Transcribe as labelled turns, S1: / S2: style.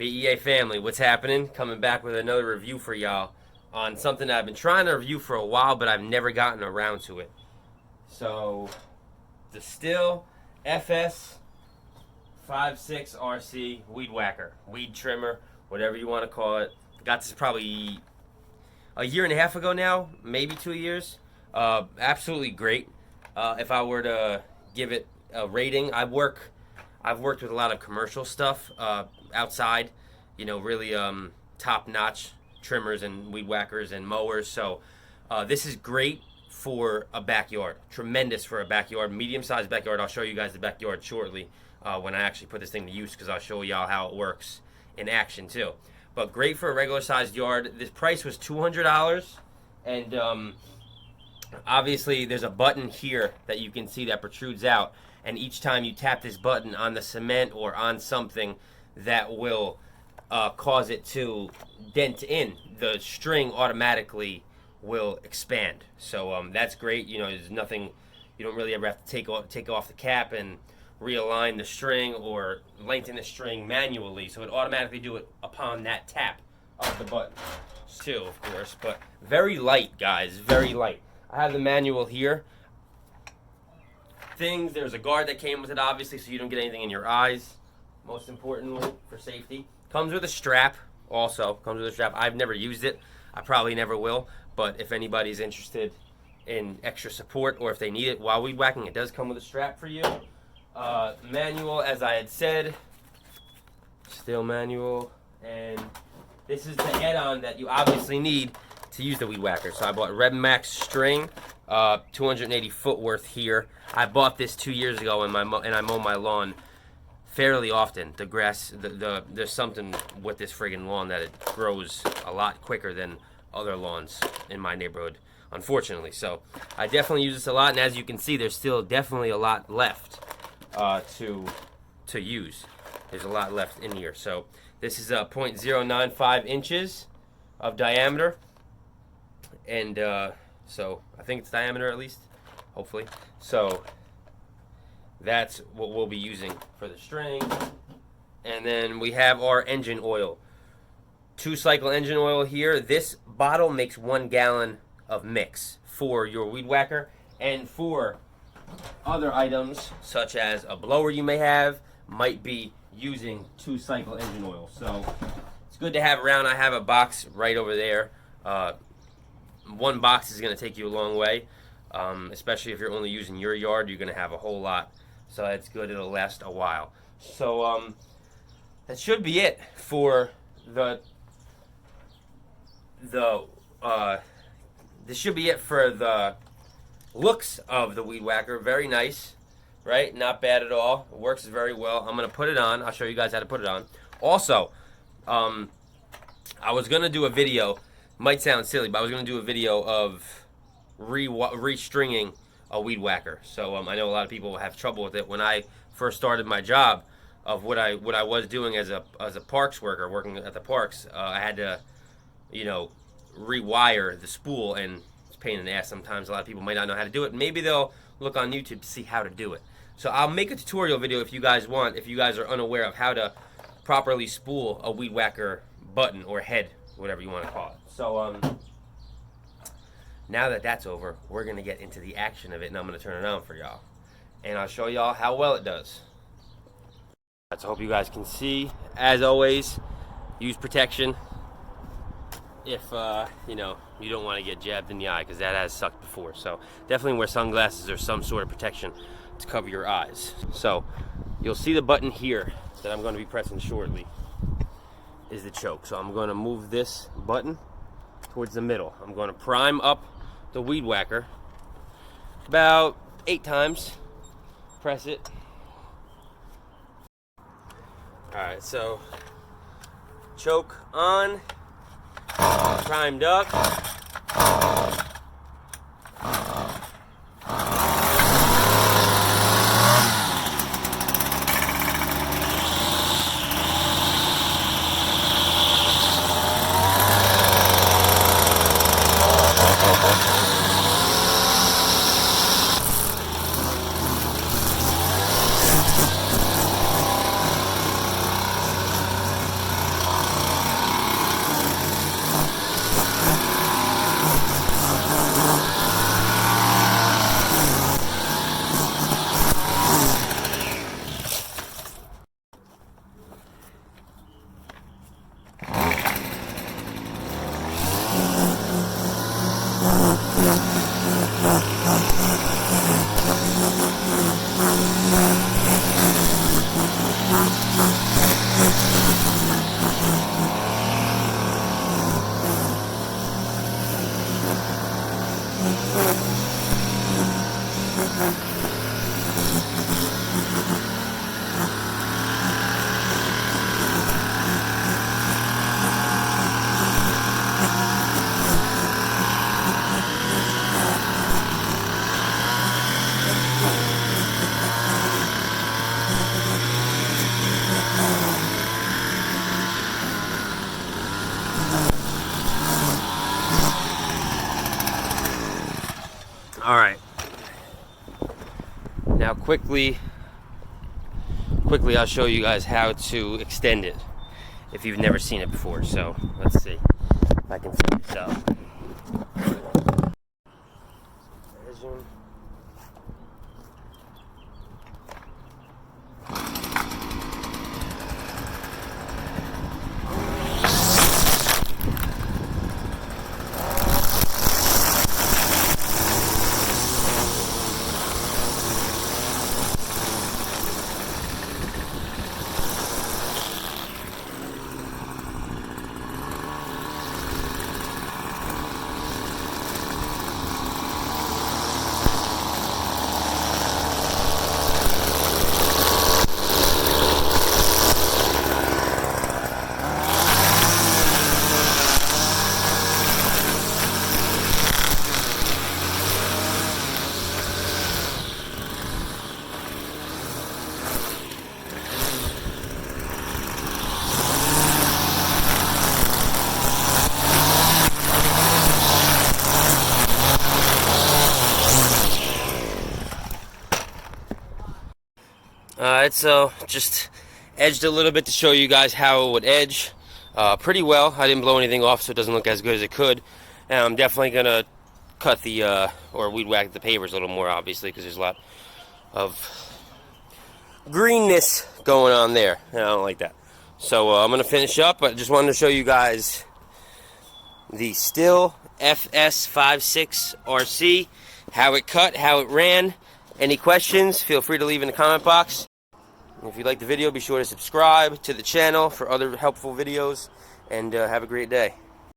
S1: B.E.A. family, what's happening? Coming back with another review for y'all on something that I've been trying to review for a while, but I've never gotten around to it. So, the STIHL FS56RC Weed Whacker, weed trimmer, whatever you want to call it. Got this probably a year and a half ago now, maybe 2 years. Absolutely great. If I were to give it a rating, I've worked with a lot of commercial stuff outside, you know, really top-notch trimmers and weed whackers and mowers. So this is great for a backyard. Tremendous for a backyard, medium-sized backyard. I'll show you guys the backyard shortly when I actually put this thing to use, because I'll show y'all how it works in action too. But great for a regular-sized yard. This price was $200, and obviously there's a button here that you can see that protrudes out, and each time you tap this button on the cement or on something, that will cause it to dent in. The string automatically will expand. So that's great. You know, there's nothing, you don't really ever have to take off the cap and realign the string or lengthen the string manually. So it automatically do it upon that tap of the button too, of course. But very light, guys, very light. I have the manual here. There's a guard that came with it, obviously, so you don't get anything in your eyes, most importantly, for safety. Comes with a strap, also. Comes with a strap. I've never used it. I probably never will, but if anybody's interested in extra support or if they need it while weed whacking, it does come with a strap for you. Manual, as I had said, STIHL manual, and this is the add-on that you obviously need to use the weed whacker. So I bought Red Max string, 280 foot worth here. I bought this 2 years ago, and I mow my lawn fairly often. The grass, there's something with this friggin' lawn that it grows a lot quicker than other lawns in my neighborhood, unfortunately. So I definitely use this a lot, and as you can see, there's still definitely a lot left to use. There's a lot left in here. So this is 0.095 inches of diameter, and so I think it's diameter at least, hopefully. So that's what we'll be using for the string. And then we have our engine oil. 2-cycle engine oil here. This bottle makes 1 gallon of mix for your weed whacker, and for other items such as a blower you may have, might be using 2-cycle engine oil. So it's good to have around. I have a box right over there. 1 box is going to take you a long way, especially if you're only using your yard. You're going to have a whole lot, so that's good. It'll last a while. So that should be it for this should be it for the looks of the weed whacker. Very nice, right? Not bad at all. It works very well. I'm going to put it on. I'll show you guys how to put it on. Also, I was going to do a video. Might sound silly, but I was going to do a video of restringing a weed whacker. So I know a lot of people have trouble with it. When I first started my job of what I was doing as a parks worker, working at the parks, I had to, you know, rewire the spool, and it's a pain in the ass sometimes. A lot of people might not know how to do it. Maybe they'll look on YouTube to see how to do it. So I'll make a tutorial video if you guys want, if you guys are unaware of how to properly spool a weed whacker button or head, whatever you want to call it. So now that that's over, we're going to get into the action of it, and I'm going to turn it on for y'all, and I'll show y'all how well it does. So I hope you guys can see. As always, use protection if you know, you don't want to get jabbed in the eye, because that has sucked before. So definitely wear sunglasses or some sort of protection to cover your eyes. So you'll see the button here that I'm going to be pressing shortly is the choke. So I'm going to move this button towards the middle. I'm going to prime up the weed whacker about 8 times. Press it. Alright, so choke on, primed up. quickly I'll show you guys how to extend it if you've never seen it before. So let's see if I can set this up. Alright, so just edged a little bit to show you guys how it would edge pretty well. I didn't blow anything off, so it doesn't look as good as it could. And I'm definitely going to cut the, or weed whack the pavers a little more, obviously, because there's a lot of greenness going on there, and I don't like that. So I'm going to finish up, but just wanted to show you guys the STIHL FS56RC, how it cut, how it ran. Any questions, feel free to leave in the comment box. If you like the video, be sure to subscribe to the channel for other helpful videos, and have a great day.